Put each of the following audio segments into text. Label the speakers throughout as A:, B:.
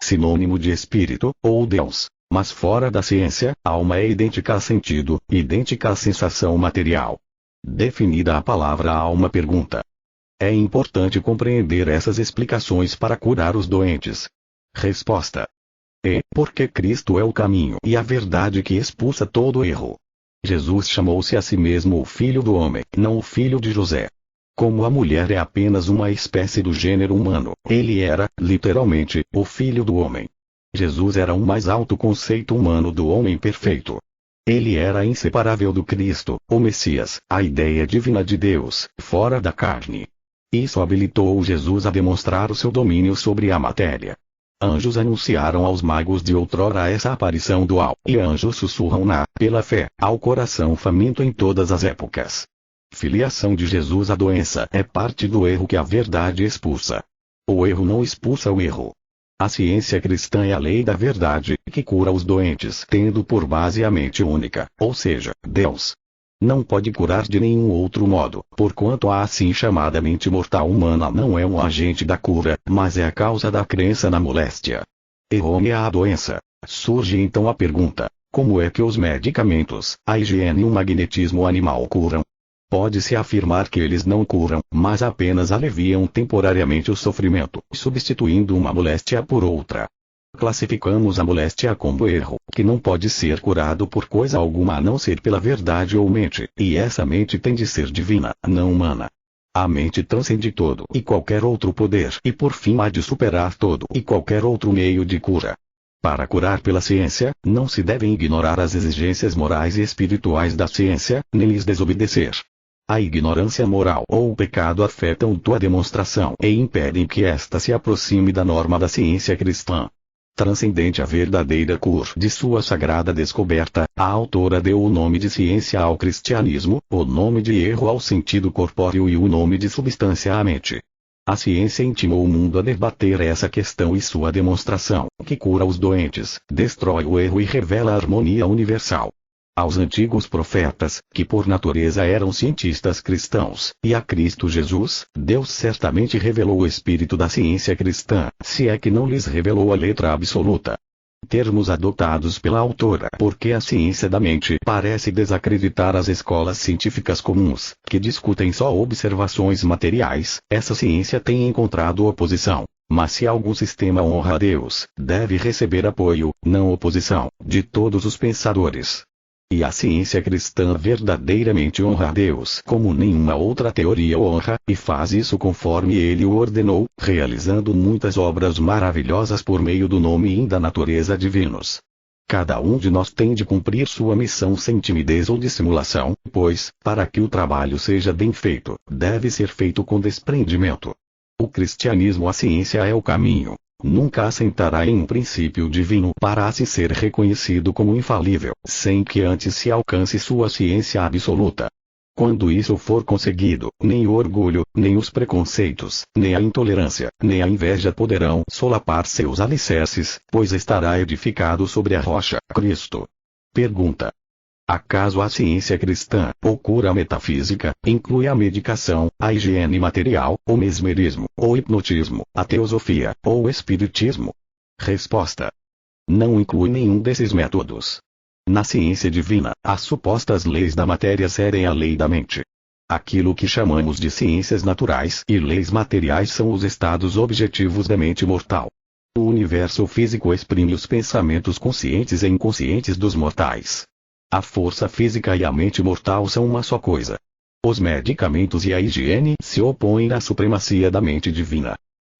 A: sinônimo de espírito, ou Deus. Mas fora da ciência, alma é idêntica a sentido, idêntica à sensação material. Definida a palavra alma, pergunta. É importante compreender essas explicações para curar os doentes. Resposta. Porque Cristo é o caminho e a verdade que expulsa todo erro. Jesus chamou-se a si mesmo o Filho do Homem, não o filho de José. Como a mulher é apenas uma espécie do gênero humano, ele era, literalmente, o Filho do Homem. Jesus era um mais alto conceito humano do homem perfeito. Ele era inseparável do Cristo, o Messias, a ideia divina de Deus, fora da carne. Isso habilitou Jesus a demonstrar o seu domínio sobre a matéria. Anjos anunciaram aos magos de outrora essa aparição dual, e anjos sussurram pela fé, ao coração faminto em todas as épocas. Filiação de Jesus à doença é parte do erro que a verdade expulsa. O erro não expulsa o erro. A ciência cristã é a lei da verdade, que cura os doentes, tendo por base a mente única, ou seja, Deus. Não pode curar de nenhum outro modo, porquanto a assim chamada mente mortal humana não é um agente da cura, mas é a causa da crença na moléstia. Errônea a doença. Surge então a pergunta: como é que os medicamentos, a higiene e o magnetismo animal curam? Pode-se afirmar que eles não curam, mas apenas aliviam temporariamente o sofrimento, substituindo uma moléstia por outra. Classificamos a moléstia como erro, que não pode ser curado por coisa alguma a não ser pela verdade ou mente, e essa mente tem de ser divina, não humana. A mente transcende todo e qualquer outro poder e por fim há de superar todo e qualquer outro meio de cura. Para curar pela ciência, não se devem ignorar as exigências morais e espirituais da ciência, nem lhes desobedecer. A ignorância moral ou o pecado afetam tua demonstração e impedem que esta se aproxime da norma da ciência cristã. Transcendente a verdadeira cor de sua sagrada descoberta, a autora deu o nome de ciência ao cristianismo, o nome de erro ao sentido corpóreo e o nome de substância à mente. A ciência intimou o mundo a debater essa questão e sua demonstração, que cura os doentes, destrói o erro e revela a harmonia universal. Aos antigos profetas, que por natureza eram cientistas cristãos, e a Cristo Jesus, Deus certamente revelou o espírito da ciência cristã, se é que não lhes revelou a letra absoluta. Termos adotados pela autora porque a ciência da mente parece desacreditar as escolas científicas comuns, que discutem só observações materiais, essa ciência tem encontrado oposição. Mas se algum sistema honra a Deus, deve receber apoio, não oposição, de todos os pensadores. E a ciência cristã verdadeiramente honra a Deus como nenhuma outra teoria o honra, e faz isso conforme ele o ordenou, realizando muitas obras maravilhosas por meio do nome e da natureza divinos. Cada um de nós tem de cumprir sua missão sem timidez ou dissimulação, pois, para que o trabalho seja bem feito, deve ser feito com desprendimento. O cristianismo, a ciência é o caminho. Nunca assentará em um princípio divino para assim ser reconhecido como infalível, sem que antes se alcance sua ciência absoluta. Quando isso for conseguido, nem o orgulho, nem os preconceitos, nem a intolerância, nem a inveja poderão solapar seus alicerces, pois estará edificado sobre a rocha, Cristo. Pergunta: acaso a ciência cristã, ou cura metafísica, inclui a medicação, a higiene material, o mesmerismo, o hipnotismo, a teosofia, ou o espiritismo? Resposta: não inclui nenhum desses métodos. Na ciência divina, as supostas leis da matéria seguem a lei da mente. Aquilo que chamamos de ciências naturais e leis materiais são os estados objetivos da mente mortal. O universo físico exprime os pensamentos conscientes e inconscientes dos mortais. A força física e a mente mortal são uma só coisa. Os medicamentos e a higiene se opõem à supremacia da mente divina.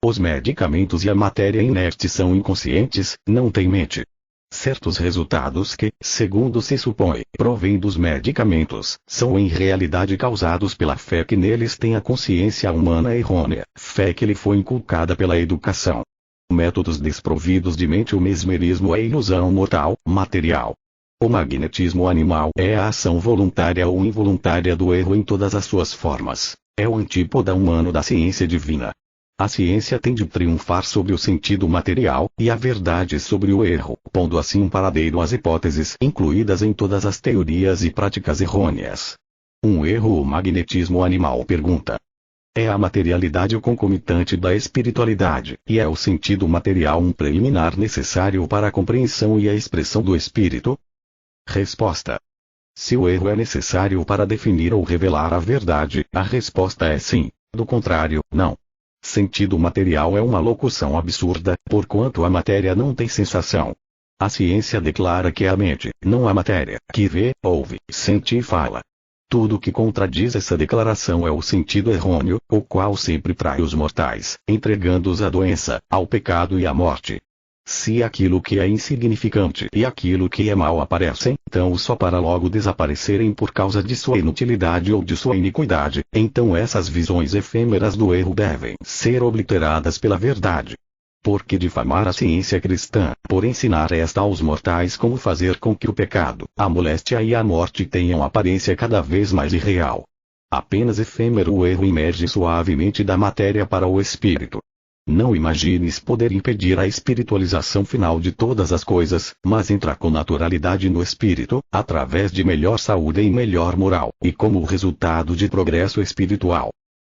A: Os medicamentos e a matéria inerte são inconscientes, não têm mente. Certos resultados que, segundo se supõe, provêm dos medicamentos, são em realidade causados pela fé que neles tem a consciência humana errônea, fé que lhe foi inculcada pela educação. Métodos desprovidos de mente. O mesmerismo é ilusão mortal, material. O magnetismo animal é a ação voluntária ou involuntária do erro em todas as suas formas. É o antípoda humano da ciência divina. A ciência tem de triunfar sobre o sentido material, e a verdade sobre o erro, pondo assim um paradeiro às hipóteses incluídas em todas as teorias e práticas errôneas. Um erro. O magnetismo animal. Pergunta: É a materialidade o concomitante da espiritualidade, e é o sentido material um preliminar necessário para a compreensão e a expressão do espírito? Resposta: se o erro é necessário para definir ou revelar a verdade, a resposta é sim, do contrário, não. Sentido material é uma locução absurda, porquanto a matéria não tem sensação. A ciência declara que é a mente, não a matéria, que vê, ouve, sente e fala. Tudo que contradiz essa declaração é o sentido errôneo, o qual sempre trai os mortais, entregando-os à doença, ao pecado e à morte. Se aquilo que é insignificante e aquilo que é mal aparecem, então só para logo desaparecerem por causa de sua inutilidade ou de sua iniquidade, então essas visões efêmeras do erro devem ser obliteradas pela verdade. Porque difamar a ciência cristã, por ensinar esta aos mortais como fazer com que o pecado, a moléstia e a morte tenham aparência cada vez mais irreal. Apenas efêmero o erro emerge suavemente da matéria para o espírito. Não imagines poder impedir a espiritualização final de todas as coisas, mas entra com naturalidade no espírito, através de melhor saúde e melhor moral, e como resultado de progresso espiritual.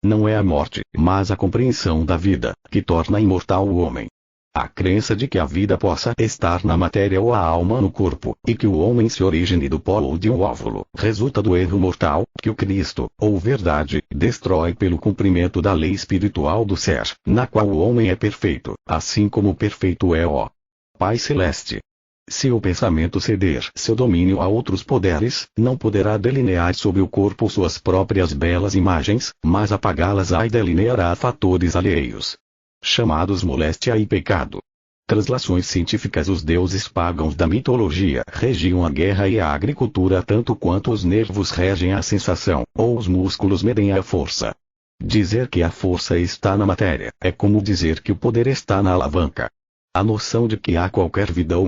A: Não é a morte, mas a compreensão da vida, que torna imortal o homem. A crença de que a vida possa estar na matéria ou a alma no corpo, e que o homem se origine do pó ou de um óvulo, resulta do erro mortal, que o Cristo, ou verdade, destrói pelo cumprimento da lei espiritual do ser, na qual o homem é perfeito, assim como perfeito é o Pai Celeste. Se o pensamento ceder seu domínio a outros poderes, não poderá delinear sobre o corpo suas próprias belas imagens, mas apagá-las-á e delineará fatores alheios, chamados moléstia e pecado. Translações científicas. Os deuses pagãos da mitologia regiam a guerra e a agricultura tanto quanto os nervos regem a sensação, ou os músculos medem a força. Dizer que a força está na matéria, é como dizer que o poder está na alavanca. A noção de que há qualquer vida ou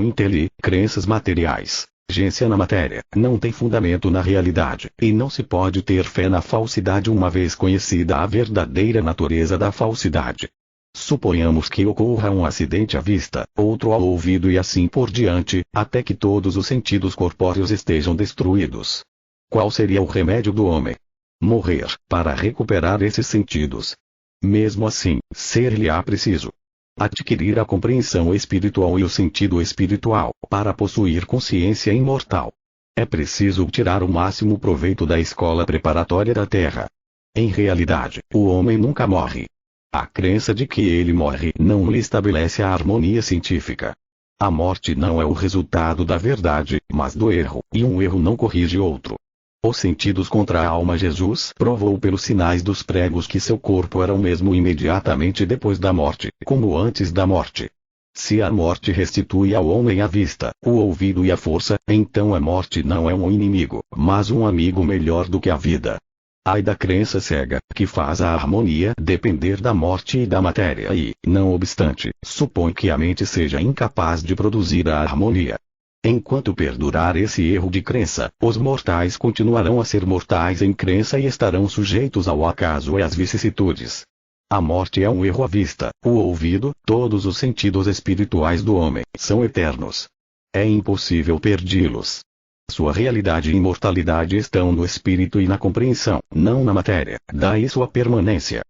A: crenças materiais, agência na matéria, não tem fundamento na realidade, e não se pode ter fé na falsidade uma vez conhecida a verdadeira natureza da falsidade. Suponhamos que ocorra um acidente à vista, outro ao ouvido e assim por diante, até que todos os sentidos corpóreos estejam destruídos. Qual seria o remédio do homem? Morrer, para recuperar esses sentidos. Mesmo assim, ser-lhe-á preciso adquirir a compreensão espiritual e o sentido espiritual, para possuir consciência imortal. É preciso tirar o máximo proveito da escola preparatória da Terra. Em realidade, o homem nunca morre. A crença de que ele morre não lhe estabelece a harmonia científica. A morte não é o resultado da verdade, mas do erro, e um erro não corrige outro. Os sentidos contra a alma. Jesus provou pelos sinais dos pregos que seu corpo era o mesmo imediatamente depois da morte, como antes da morte. Se a morte restitui ao homem a vista, o ouvido e a força, então a morte não é um inimigo, mas um amigo melhor do que a vida. Ai da crença cega, que faz a harmonia depender da morte e da matéria e, não obstante, supõe que a mente seja incapaz de produzir a harmonia. Enquanto perdurar esse erro de crença, os mortais continuarão a ser mortais em crença e estarão sujeitos ao acaso e às vicissitudes. A morte é um erro à vista, o ouvido, todos os sentidos espirituais do homem são eternos. É impossível perdi-los. Sua realidade e imortalidade estão no espírito e na compreensão, não na matéria, daí sua permanência.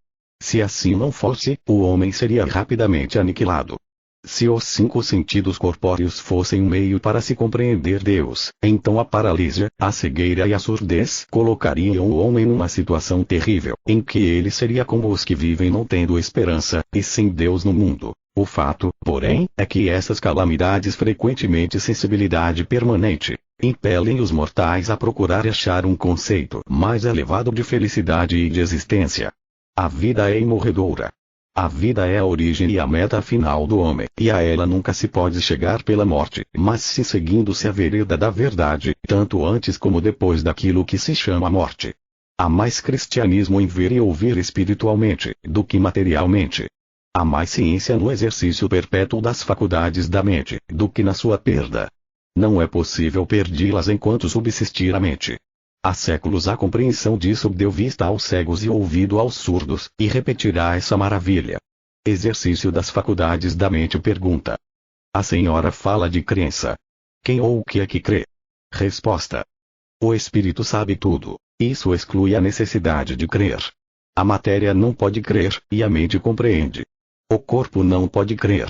A: Se assim não fosse, o homem seria rapidamente aniquilado. Se os 5 sentidos corpóreos fossem um meio para se compreender Deus, então a paralisia, a cegueira e a surdez colocariam o homem numa situação terrível, em que ele seria como os que vivem não tendo esperança, e sem Deus no mundo. O fato, porém, é que essas calamidades, frequentemente sensibilidade permanente, impelem os mortais a procurar achar um conceito mais elevado de felicidade e de existência. A vida é imorredoura. A vida é a origem e a meta final do homem, e a ela nunca se pode chegar pela morte, mas se seguindo-se a vereda da verdade, tanto antes como depois daquilo que se chama morte. Há mais cristianismo em ver e ouvir espiritualmente, do que materialmente. Há mais ciência no exercício perpétuo das faculdades da mente, do que na sua perda. Não é possível perdi-las enquanto subsistir a mente. Há séculos a compreensão disso deu vista aos cegos e ouvido aos surdos, e repetirá essa maravilha. Exercício das faculdades da mente. Pergunta: a senhora fala de crença. Quem ou o que é que crê? Resposta: o espírito sabe tudo. Isso exclui a necessidade de crer. A matéria não pode crer, e a mente compreende. O corpo não pode crer.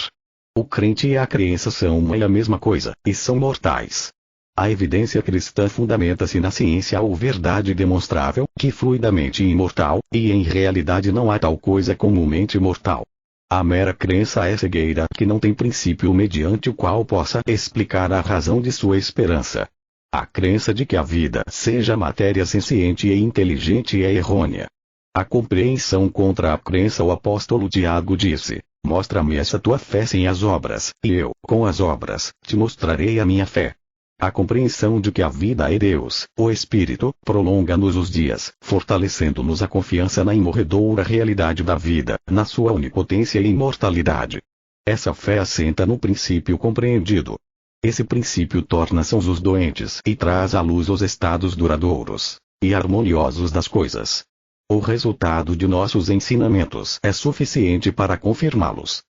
A: O crente e a crença são uma e a mesma coisa, e são mortais. A evidência cristã fundamenta-se na ciência ou verdade demonstrável, que fluidamente imortal, e em realidade não há tal coisa como mente mortal. A mera crença é cegueira que não tem princípio mediante o qual possa explicar a razão de sua esperança. A crença de que a vida seja matéria senciente e inteligente é errônea. A compreensão contra a crença. O apóstolo Tiago disse: mostra-me essa tua fé sem as obras, e eu, com as obras, te mostrarei a minha fé. A compreensão de que a vida é Deus, o Espírito, prolonga-nos os dias, fortalecendo-nos a confiança na imorredoura realidade da vida, na sua onipotência e imortalidade. Essa fé assenta no princípio compreendido. Esse princípio torna sãos os doentes e traz à luz os estados duradouros e harmoniosos das coisas. O resultado de nossos ensinamentos é suficiente para confirmá-los.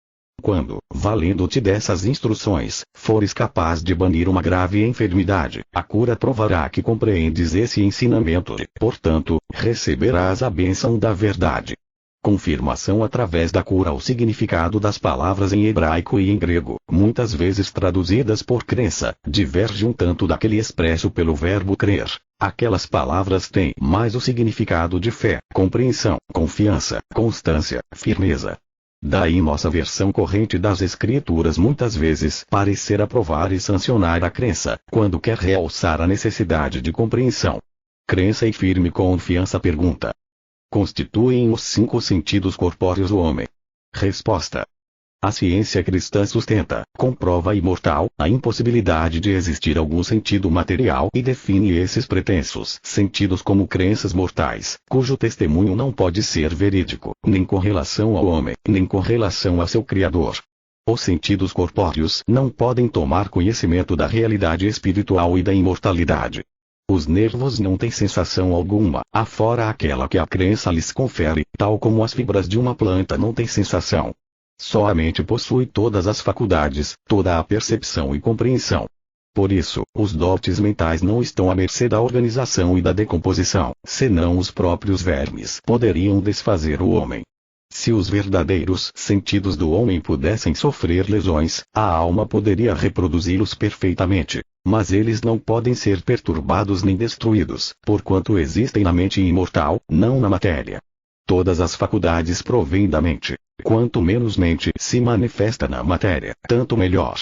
A: Quando, valendo-te dessas instruções, fores capaz de banir uma grave enfermidade, a cura provará que compreendes esse ensinamento e, portanto, receberás a bênção da verdade. Confirmação através da cura. O significado das palavras em hebraico e em grego, muitas vezes traduzidas por crença, diverge um tanto daquele expresso pelo verbo crer. Aquelas palavras têm mais o significado de fé, compreensão, confiança, constância, firmeza. Daí nossa versão corrente das Escrituras muitas vezes parecer aprovar e sancionar a crença, quando quer realçar a necessidade de compreensão. Crença e firme confiança. Pergunta: constituem os 5 sentidos corpóreos o homem? Resposta: a ciência cristã sustenta, comprova imortal, a impossibilidade de existir algum sentido material e define esses pretensos sentidos como crenças mortais, cujo testemunho não pode ser verídico, nem com relação ao homem, nem com relação a seu Criador. Os sentidos corpóreos não podem tomar conhecimento da realidade espiritual e da imortalidade. Os nervos não têm sensação alguma, afora aquela que a crença lhes confere, tal como as fibras de uma planta não têm sensação. Só a mente possui todas as faculdades, toda a percepção e compreensão. Por isso, os dotes mentais não estão à mercê da organização e da decomposição, senão os próprios vermes poderiam desfazer o homem. Se os verdadeiros sentidos do homem pudessem sofrer lesões, a alma poderia reproduzi-los perfeitamente, mas eles não podem ser perturbados nem destruídos, porquanto existem na mente imortal, não na matéria. Todas as faculdades provêm da mente. Quanto menos mente se manifesta na matéria, tanto melhor.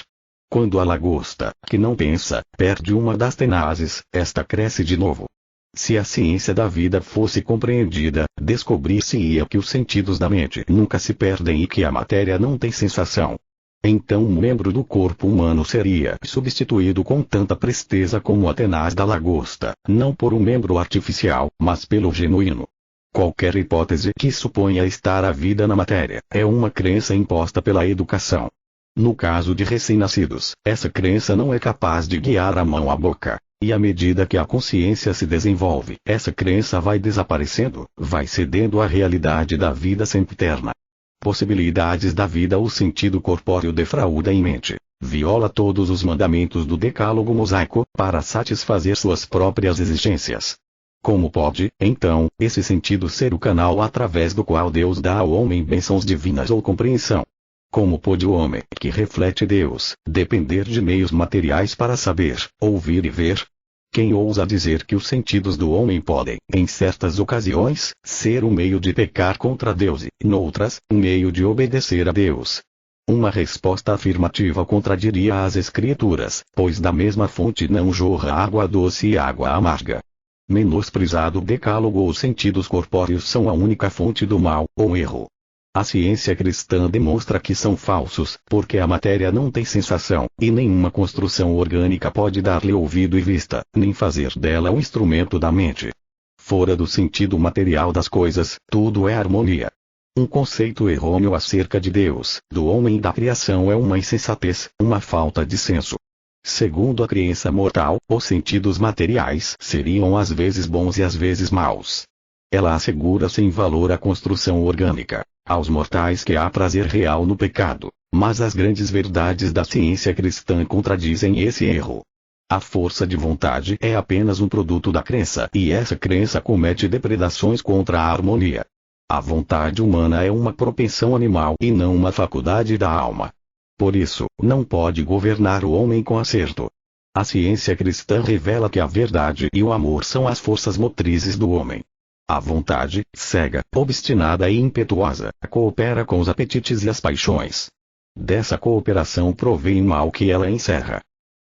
A: Quando a lagosta, que não pensa, perde uma das tenazes, esta cresce de novo. Se a ciência da vida fosse compreendida, descobrir-se-ia que os sentidos da mente nunca se perdem e que a matéria não tem sensação. Então um membro do corpo humano seria substituído com tanta presteza como a tenaz da lagosta, não por um membro artificial, mas pelo genuíno. Qualquer hipótese que suponha estar a vida na matéria, é uma crença imposta pela educação. No caso de recém-nascidos, essa crença não é capaz de guiar a mão à boca, e à medida que a consciência se desenvolve, essa crença vai desaparecendo, vai cedendo à realidade da vida sempiterna. Possibilidades da vida. O sentido corpóreo defrauda em mente, viola todos os mandamentos do decálogo mosaico, para satisfazer suas próprias exigências. Como pode, então, esse sentido ser o canal através do qual Deus dá ao homem bênçãos divinas ou compreensão? Como pode o homem, que reflete Deus, depender de meios materiais para saber, ouvir e ver? Quem ousa dizer que os sentidos do homem podem, em certas ocasiões, ser um meio de pecar contra Deus e, noutras, um meio de obedecer a Deus? Uma resposta afirmativa contradiria as Escrituras, pois da mesma fonte não jorra água doce e água amarga. Menosprezado decálogo. Os sentidos corpóreos são a única fonte do mal, ou erro. A ciência cristã demonstra que são falsos, porque a matéria não tem sensação, e nenhuma construção orgânica pode dar-lhe ouvido e vista, nem fazer dela um instrumento da mente. Fora do sentido material das coisas, tudo é harmonia. Um conceito errôneo acerca de Deus, do homem e da criação é uma insensatez, uma falta de senso. Segundo a crença mortal, os sentidos materiais seriam às vezes bons e às vezes maus. Ela assegura sem valor a construção orgânica, aos mortais que há prazer real no pecado, mas as grandes verdades da ciência cristã contradizem esse erro. A força de vontade é apenas um produto da crença e essa crença comete depredações contra a harmonia. A vontade humana é uma propensão animal e não uma faculdade da alma. Por isso, não pode governar o homem com acerto. A ciência cristã revela que a verdade e o amor são as forças motrizes do homem. A vontade, cega, obstinada e impetuosa, coopera com os apetites e as paixões. Dessa cooperação provém o mal que ela encerra.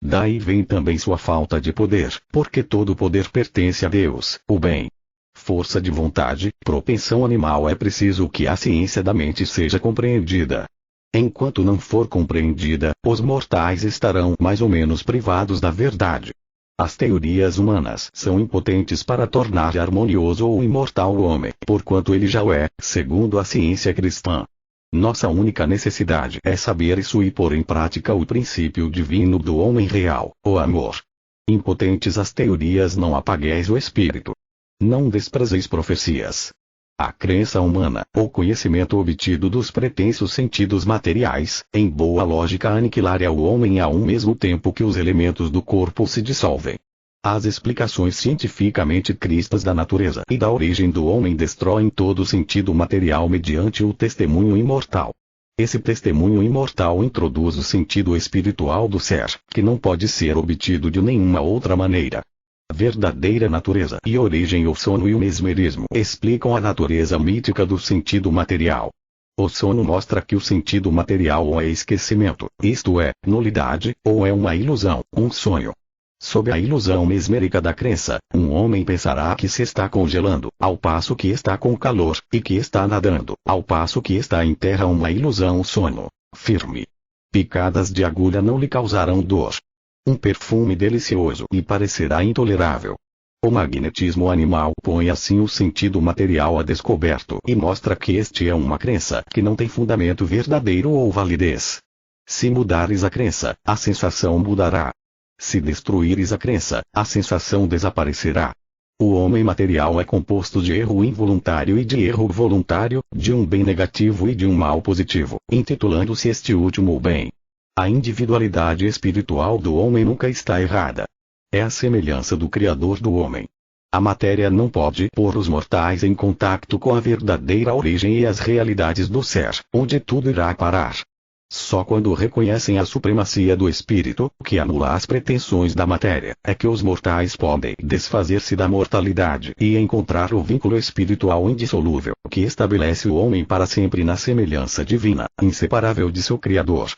A: Daí vem também sua falta de poder, porque todo poder pertence a Deus, o bem. Força de vontade, propensão animal é preciso que a ciência da mente seja compreendida. Enquanto não for compreendida, os mortais estarão mais ou menos privados da verdade. As teorias humanas são impotentes para tornar harmonioso ou imortal o homem, porquanto ele já o é, segundo a ciência cristã. Nossa única necessidade é saber isso e pôr em prática o princípio divino do homem real, o amor. Impotentes as teorias, não apagueis o espírito. Não desprezeis profecias. A crença humana, ou conhecimento obtido dos pretensos sentidos materiais, em boa lógica aniquilaria o homem ao mesmo tempo que os elementos do corpo se dissolvem. As explicações cientificamente cristas da natureza e da origem do homem destroem todo sentido material mediante o testemunho imortal. Esse testemunho imortal introduz o sentido espiritual do ser, que não pode ser obtido de nenhuma outra maneira. Verdadeira natureza e origem. O sono e o mesmerismo explicam a natureza mítica do sentido material. O sono mostra que o sentido material ou é esquecimento, isto é, nulidade, ou é uma ilusão, um sonho. Sob a ilusão mesmérica da crença, um homem pensará que se está congelando, ao passo que está com calor, e que está nadando, ao passo que está em terra. Uma ilusão, um sono firme. Picadas de agulha não lhe causarão dor. Um perfume delicioso lhe parecerá intolerável. O magnetismo animal põe assim o sentido material a descoberto e mostra que este é uma crença que não tem fundamento verdadeiro ou validez. Se mudares a crença, a sensação mudará. Se destruíres a crença, a sensação desaparecerá. O homem material é composto de erro involuntário e de erro voluntário, de um bem negativo e de um mal positivo, intitulando-se este último o bem. A individualidade espiritual do homem nunca está errada. É a semelhança do Criador do homem. A matéria não pode pôr os mortais em contato com a verdadeira origem e as realidades do ser, onde tudo irá parar. Só quando reconhecem a supremacia do espírito, que anula as pretensões da matéria, é que os mortais podem desfazer-se da mortalidade e encontrar o vínculo espiritual indissolúvel, que estabelece o homem para sempre na semelhança divina, inseparável de seu Criador.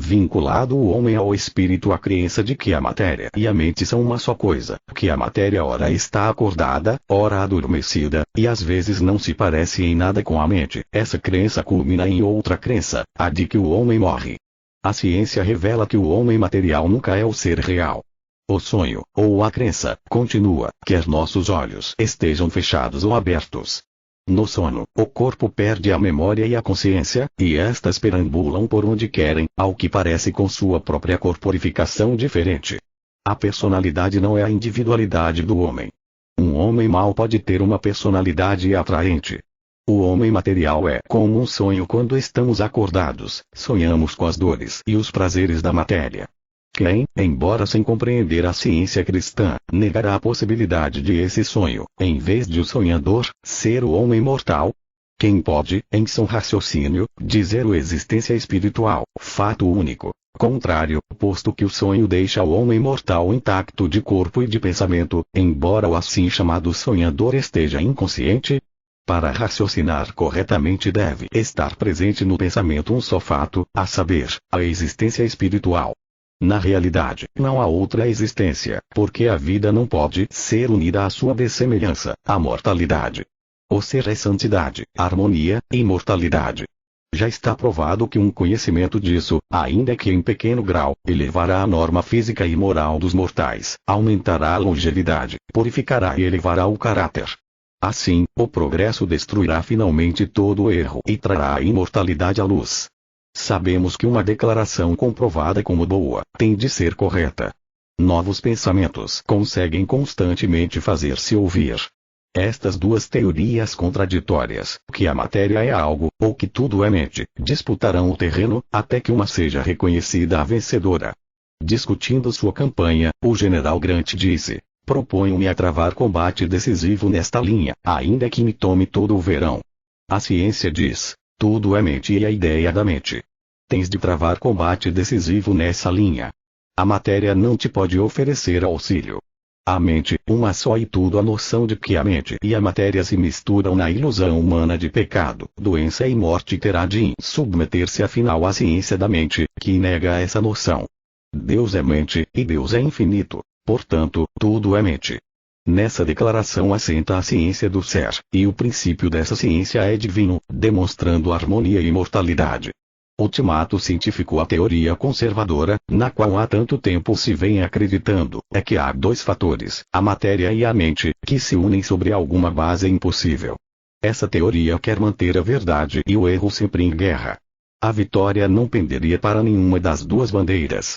A: Vinculado o homem ao espírito, a crença de que a matéria e a mente são uma só coisa, que a matéria ora está acordada, ora adormecida, e às vezes não se parece em nada com a mente. Essa crença culmina em outra crença, a de que o homem morre. A ciência revela que o homem material nunca é o ser real. O sonho, ou a crença, continua, quer nossos olhos estejam fechados ou abertos. No sono, o corpo perde a memória e a consciência, e estas perambulam por onde querem, ao que parece com sua própria corporificação diferente. A personalidade não é a individualidade do homem. Um homem mau pode ter uma personalidade atraente. O homem material é como um sonho quando estamos acordados, sonhamos com as dores e os prazeres da matéria. Quem, embora sem compreender a ciência cristã, negará a possibilidade de esse sonho, em vez de o sonhador, ser o homem mortal? Quem pode, em seu raciocínio, dizer o existência espiritual, fato único, contrário, posto que o sonho deixa o homem mortal intacto de corpo e de pensamento, embora o assim chamado sonhador esteja inconsciente? Para raciocinar corretamente deve estar presente no pensamento um só fato, a saber, a existência espiritual. Na realidade, não há outra existência, porque a vida não pode ser unida à sua dessemelhança, a mortalidade. O ser é santidade, harmonia, imortalidade. Já está provado que um conhecimento disso, ainda que em pequeno grau, elevará a norma física e moral dos mortais, aumentará a longevidade, purificará e elevará o caráter. Assim, o progresso destruirá finalmente todo o erro e trará a imortalidade à luz. Sabemos que uma declaração comprovada como boa, tem de ser correta. Novos pensamentos conseguem constantemente fazer-se ouvir. Estas duas teorias contraditórias, que a matéria é algo, ou que tudo é mente, disputarão o terreno, até que uma seja reconhecida a vencedora. Discutindo sua campanha, o general Grant disse: proponho-me a travar combate decisivo nesta linha, ainda que me tome todo o verão. A ciência diz: tudo é mente e a ideia da mente. Tens de travar combate decisivo nessa linha. A matéria não te pode oferecer auxílio. A mente, uma só e tudo. A noção de que a mente e a matéria se misturam na ilusão humana de pecado, doença e morte terá de submeter-se afinal à ciência da mente, que nega essa noção. Deus é mente, e Deus é infinito, portanto, tudo é mente. Nessa declaração assenta a ciência do ser, e o princípio dessa ciência é divino, demonstrando harmonia e imortalidade. Ultimato científico. A teoria conservadora, na qual há tanto tempo se vem acreditando, é que há dois fatores, a matéria e a mente, que se unem sobre alguma base impossível. Essa teoria quer manter a verdade e o erro sempre em guerra. A vitória não penderia para nenhuma das duas bandeiras.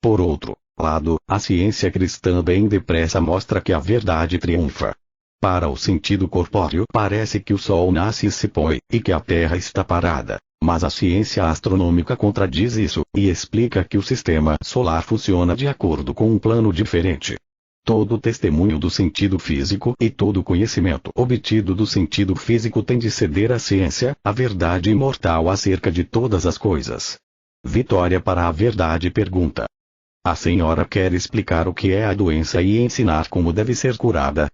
A: Por outro lado, a ciência cristã bem depressa mostra que a verdade triunfa. Para o sentido corpóreo parece que o sol nasce e se põe, e que a terra está parada. Mas a ciência astronômica contradiz isso, e explica que o sistema solar funciona de acordo com um plano diferente. Todo testemunho do sentido físico e todo conhecimento obtido do sentido físico tem de ceder à ciência, a verdade imortal acerca de todas as coisas. Vitória para a verdade. Pergunta: a senhora quer explicar o que é a doença e ensinar como deve ser curada?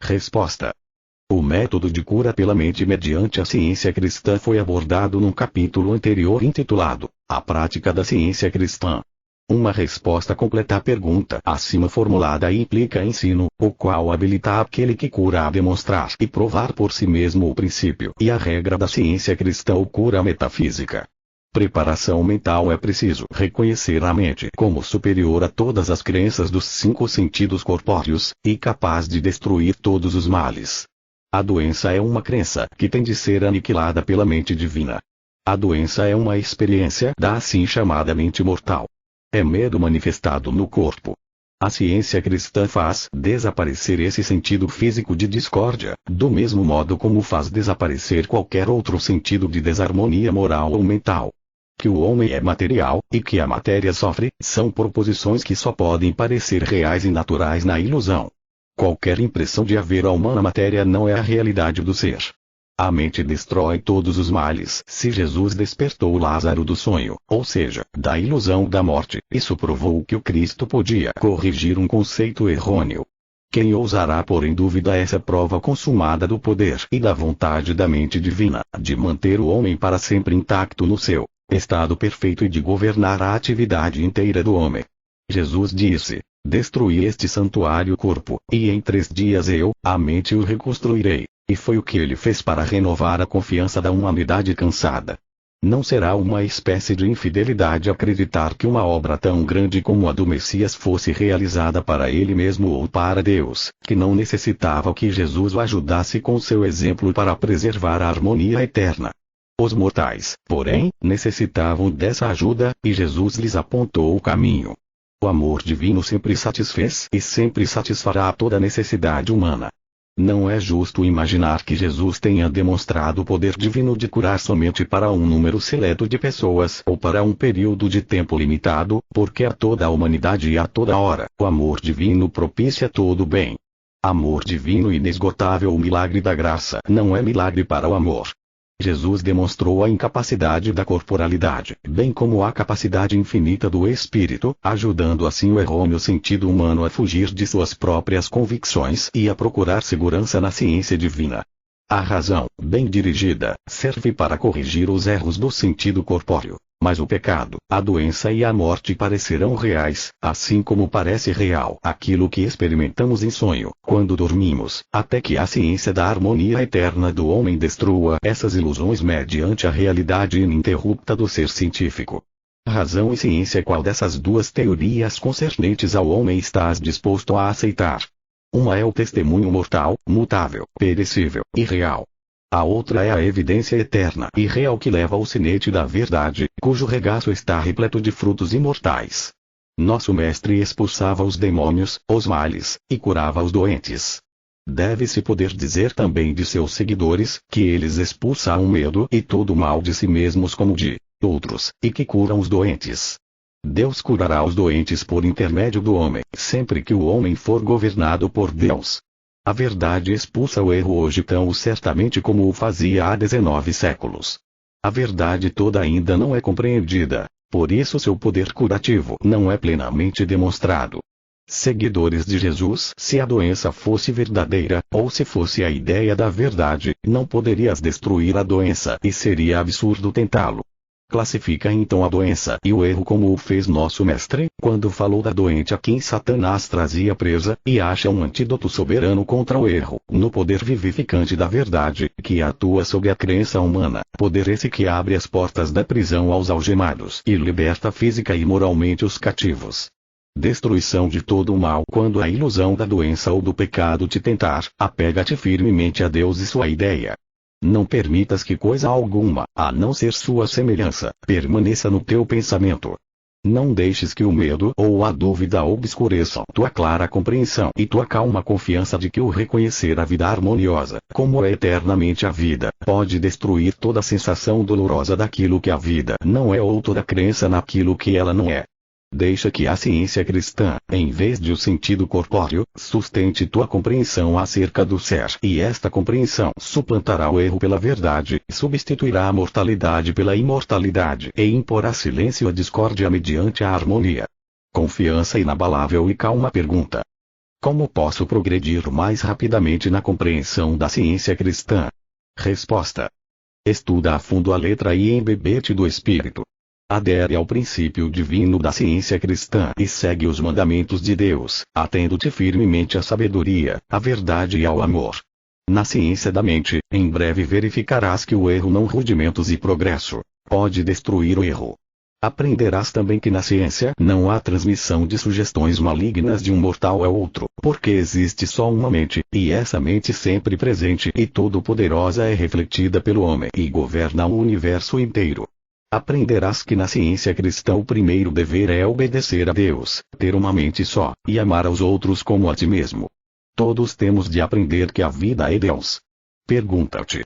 A: Resposta: o método de cura pela mente mediante a ciência cristã foi abordado num capítulo anterior intitulado A Prática da Ciência Cristã. Uma resposta completa à pergunta acima formulada implica ensino, o qual habilita aquele que cura a demonstrar e provar por si mesmo o princípio e a regra da ciência cristã ou cura metafísica. Preparação mental. É preciso reconhecer a mente como superior a todas as crenças dos 5 sentidos corpóreos, e capaz de destruir todos os males. A doença é uma crença que tem de ser aniquilada pela mente divina. A doença é uma experiência da assim chamada mente mortal. É medo manifestado no corpo. A ciência cristã faz desaparecer esse sentido físico de discórdia, do mesmo modo como faz desaparecer qualquer outro sentido de desarmonia moral ou mental. Que o homem é material, e que a matéria sofre, são proposições que só podem parecer reais e naturais na ilusão. Qualquer impressão de haver a humana matéria não é a realidade do ser. A mente destrói todos os males. Se Jesus despertou Lázaro do sonho, ou seja, da ilusão da morte, isso provou que o Cristo podia corrigir um conceito errôneo. Quem ousará pôr em dúvida essa prova consumada do poder e da vontade da mente divina, de manter o homem para sempre intacto no seu estado perfeito e de governar a atividade inteira do homem? Jesus disse: destruí este santuário corpo, e em 3 dias eu, a mente, o reconstruirei. E foi o que ele fez para renovar a confiança da humanidade cansada. Não será uma espécie de infidelidade acreditar que uma obra tão grande como a do Messias fosse realizada para ele mesmo ou para Deus, que não necessitava que Jesus o ajudasse com seu exemplo para preservar a harmonia eterna. Os mortais, porém, necessitavam dessa ajuda, e Jesus lhes apontou o caminho. O amor divino sempre satisfez e sempre satisfará toda necessidade humana. Não é justo imaginar que Jesus tenha demonstrado o poder divino de curar somente para um número seleto de pessoas ou para um período de tempo limitado, porque a toda a humanidade e a toda hora, o amor divino propicia todo o bem. Amor divino inesgotável. O milagre da graça não é milagre para o amor. Jesus demonstrou a incapacidade da corporalidade, bem como a capacidade infinita do espírito, ajudando assim o errôneo sentido humano a fugir de suas próprias convicções e a procurar segurança na ciência divina. A razão, bem dirigida, serve para corrigir os erros do sentido corpóreo, mas o pecado, a doença e a morte parecerão reais, assim como parece real aquilo que experimentamos em sonho, quando dormimos, até que a ciência da harmonia eterna do homem destrua essas ilusões mediante a realidade ininterrupta do ser científico. Razão e ciência. Qual dessas duas teorias concernentes ao homem estás disposto a aceitar? Uma é o testemunho mortal, mutável, perecível, irreal. A outra é a evidência eterna e real que leva ao sinete da verdade, cujo regaço está repleto de frutos imortais. Nosso mestre expulsava os demônios, os males, e curava os doentes. Deve-se poder dizer também de seus seguidores, que eles expulsam o medo e todo o mal de si mesmos como de outros, e que curam os doentes. Deus curará os doentes por intermédio do homem, sempre que o homem for governado por Deus. A verdade expulsa o erro hoje tão certamente como o fazia há 19 séculos. A verdade toda ainda não é compreendida, por isso seu poder curativo não é plenamente demonstrado. Seguidores de Jesus, se a doença fosse verdadeira, ou se fosse a ideia da verdade, não poderias destruir a doença e seria absurdo tentá-lo. Classifica então a doença e o erro como o fez nosso mestre, quando falou da doente a quem Satanás trazia presa, e acha um antídoto soberano contra o erro, no poder vivificante da verdade, que atua sobre a crença humana, poder esse que abre as portas da prisão aos algemados e liberta física e moralmente os cativos. Destruição de todo o mal. Quando a ilusão da doença ou do pecado te tentar, apega-te firmemente a Deus e sua ideia. Não permitas que coisa alguma, a não ser sua semelhança, permaneça no teu pensamento. Não deixes que o medo ou a dúvida obscureçam tua clara compreensão e tua calma confiança de que o reconhecer a vida harmoniosa, como é eternamente a vida, pode destruir toda a sensação dolorosa daquilo que a vida não é ou toda crença naquilo que ela não é. Deixa que a ciência cristã, em vez de o sentido corpóreo, sustente tua compreensão acerca do ser. E esta compreensão suplantará o erro pela verdade, substituirá a mortalidade pela imortalidade e imporá silêncio à discórdia mediante a harmonia. Confiança inabalável e calma pergunta: como posso progredir mais rapidamente na compreensão da ciência cristã? Resposta: estuda a fundo a letra e embebe-te do Espírito. Adere ao princípio divino da ciência cristã e segue os mandamentos de Deus, atendo-te firmemente à sabedoria, à verdade e ao amor. Na ciência da mente, em breve verificarás que o erro não rudimentos e progresso pode destruir o erro. Aprenderás também que na ciência não há transmissão de sugestões malignas de um mortal ao outro, porque existe só uma mente, e essa mente sempre presente e todo-poderosa é refletida pelo homem e governa o universo inteiro. Aprenderás que na ciência cristã o primeiro dever é obedecer a Deus, ter uma mente só, e amar aos outros como a ti mesmo. Todos temos de aprender que a vida é Deus. Pergunta-te: